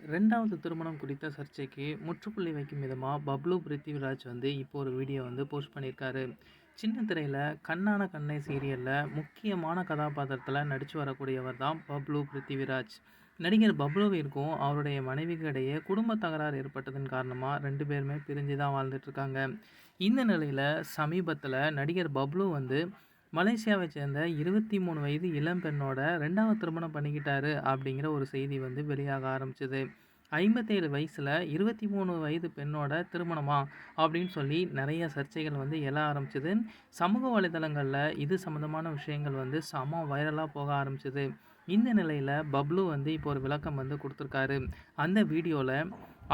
2வது திருமணம் குறித்த சர்ச்சைக்கு முற்றுப்புள்ளி வைக்கும் விதமா பப்ளு பிருத்திவிராஜ் இப்போ ஒரு வீடியோ போஸ்ட் பண்ணியிருக்காரு. சின்ன திரையில கண்ணான கண்ணே சீரியல்ல முக்கியமான கதாபாத்திரத்துல நடிச்சு வரக்கூடியவர் தான் பப்ளு பிருத்திவிராஜ். நடிகர் பப்ளுவிற்கும் அவருடைய மனைவிக்கு இடையே குடும்ப தகராறு ஏற்பட்டதன் காரணமா 2 பேருமே பிரிஞ்சு தான் வாழ்ந்துட்டு இருக்காங்க. இந்த நிலையில சமீபத்துல நடிகர் பப்ளு மலேசியாவை சேர்ந்த 23 வயது இளம்பெண்ணோட 2வது திருமணம் பண்ணிக்கிட்டாரு அப்படிங்கிற ஒரு செய்தி வெளியாக ஆரம்பிச்சது. 57 வயசுல 23 வயது பெண்ணோட திருமணமா அப்படின்னு சொல்லி நிறைய சர்ச்சைகள் எழ ஆரம்பிச்சது. சமூக வலைதளங்கள்ல இது சம்மந்தமான விஷயங்கள் செம வைரலாக போக ஆரம்பிச்சது. இந்த நிலையில பப்ளு இப்போ ஒரு விளக்கம் கொடுத்துருக்காரு. அந்த வீடியோல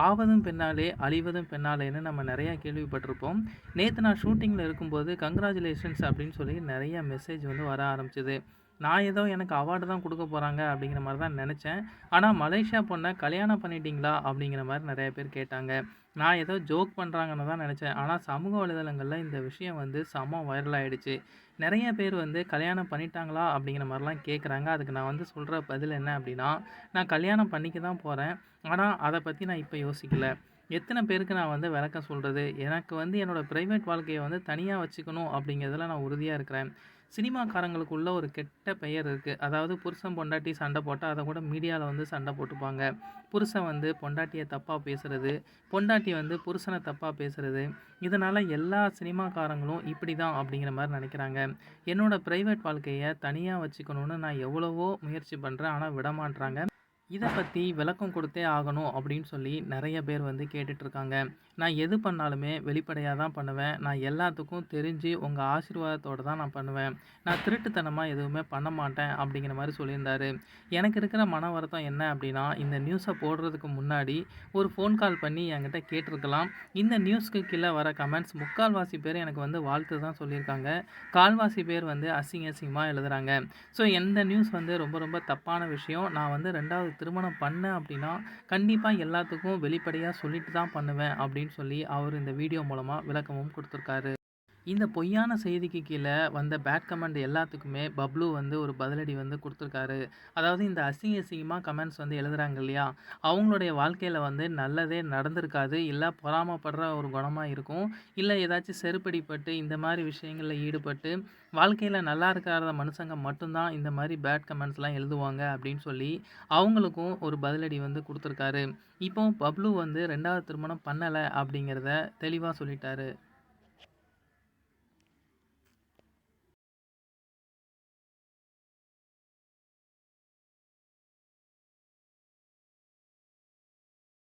ஆவதும் பெண்ணாலே அழிவதும் பெண்ணாலேன்னு நம்ம நிறையா கேள்விப்பட்டிருப்போம். நேற்று நான் ஷூட்டிங்கில் இருக்கும்போது கங்க்ராச்சுலேஷன்ஸ் அப்படின்னு சொல்லி நிறைய மெசேஜ் வர ஆரம்பிச்சது. நான் ஏதோ எனக்கு அவார்டு தான் கொடுக்க போகிறாங்க அப்படிங்கிற மாதிரி தான் நினச்சேன். ஆனால் மலேசியா பொண்ணை கல்யாணம் பண்ணிட்டீங்களா அப்படிங்கிற மாதிரி நிறைய பேர் கேட்டாங்க. நான் ஏதோ ஜோக் பண்ணுறாங்கன்னு தான் நினச்சேன். ஆனால் சமூக வலைதளங்களில் இந்த விஷயம் செம வைரல் ஆகிடுச்சு. நிறைய பேர் கல்யாணம் பண்ணிட்டாங்களா அப்படிங்கிற மாதிரிலாம் கேட்குறாங்க. அதுக்கு நான் சொல்கிற பதில் என்ன அப்படின்னா, நான் கல்யாணம் பண்ணிக்க தான் போகிறேன். ஆனால் அதை பற்றி நான் இப்போ யோசிக்கல. எத்தனை பேருக்கு நான் விளக்கம் சொல்கிறது? எனக்கு என்னோடய ப்ரைவேட் வாழ்க்கையை தனியாக வச்சுக்கணும் அப்படிங்கிறதுல நான் உறுதியாக இருக்கிறேன். சினிமாக்காரங்களுக்குள்ள ஒரு கெட்ட பெயர் இருக்குது. அதாவது புருஷன் பொண்டாட்டி சண்டை போட்டால் அதை கூட மீடியாவில் சண்டை போட்டுப்பாங்க. புருஷன் பொண்டாட்டியை தப்பாக பேசுகிறது, பொண்டாட்டி புருஷனை தப்பாக பேசுகிறது. இதனால் எல்லா சினிமாக்காரங்களும் இப்படி தான் அப்படிங்கிற மாதிரி நினைக்கிறாங்க. என்னோடய ப்ரைவேட் வாழ்க்கையை தனியாக வச்சுக்கணுன்னு நான் எவ்வளவோ முயற்சி பண்ணுறேன். ஆனால் விடமாட்றாங்க. இதை பற்றி விளக்கம் கொடுத்தே ஆகணும் அப்படின்னு சொல்லி நிறைய பேர் கேட்டுட்ருக்காங்க. நான் எது பண்ணாலுமே வெளிப்படையாக தான் பண்ணுவேன். நான் எல்லாத்துக்கும் தெரிஞ்சு உங்கள் ஆசீர்வாதத்தோடு தான் நான் பண்ணுவேன். நான் திருட்டுத்தனமாக எதுவுமே பண்ண மாட்டேன் அப்படிங்கிற மாதிரி சொல்லியிருந்தாரு. எனக்கு இருக்கிற மன வருத்தம் என்ன அப்படின்னா, இந்த நியூஸை போடுறதுக்கு முன்னாடி ஒரு ஃபோன் கால் பண்ணி என்கிட்ட கேட்டிருக்கலாம். இந்த நியூஸ்க்கு கீழே வர கமெண்ட்ஸ் முக்கால்வாசி பேர் எனக்கு வாழ்த்து தான் சொல்லியிருக்காங்க. கால்வாசி பேர் அசிங்கமாக எழுதுகிறாங்க. ஸோ இந்த நியூஸ் ரொம்ப ரொம்ப தப்பான விஷயம். நான் 2வது திருமணம் பண்ணேன் அப்படின்னா கண்டிப்பாக எல்லாத்துக்கும் வெளிப்படையாக சொல்லிட்டு தான் பண்ணுவேன் அப்படின்னு சொல்லி அவர் இந்த வீடியோ மூலமாக விளக்கமும் கொடுத்துருக்காரு. இந்த பொய்யான செய்திக்கு கீழே வந்த பேட் கமெண்ட் எல்லாத்துக்குமே பப்ளு ஒரு பதிலடி கொடுத்துருக்காரு. அதாவது இந்த அசிங்கமாக கமெண்ட்ஸ் எழுதுறாங்க இல்லையா, அவங்களுடைய வாழ்க்கையில் நல்லதே நடந்திருக்காது. இல்லை பொறாமப்படுற ஒரு குணமாக இருக்கும். இல்லை ஏதாச்சும் செருப்படிப்பட்டு இந்த மாதிரி விஷயங்களில் ஈடுபட்டு வாழ்க்கையில் நல்லா இருக்காத மனுஷங்க மட்டும்தான் இந்த மாதிரி பேட் கமெண்ட்ஸ்லாம் எழுதுவாங்க அப்படின்னு சொல்லி அவங்களுக்கும் ஒரு பதிலடி கொடுத்துருக்காரு. இப்போ பப்ளு 2வது திருமணம் பண்ணலை அப்படிங்கிறத தெளிவாக சொல்லிட்டாரு.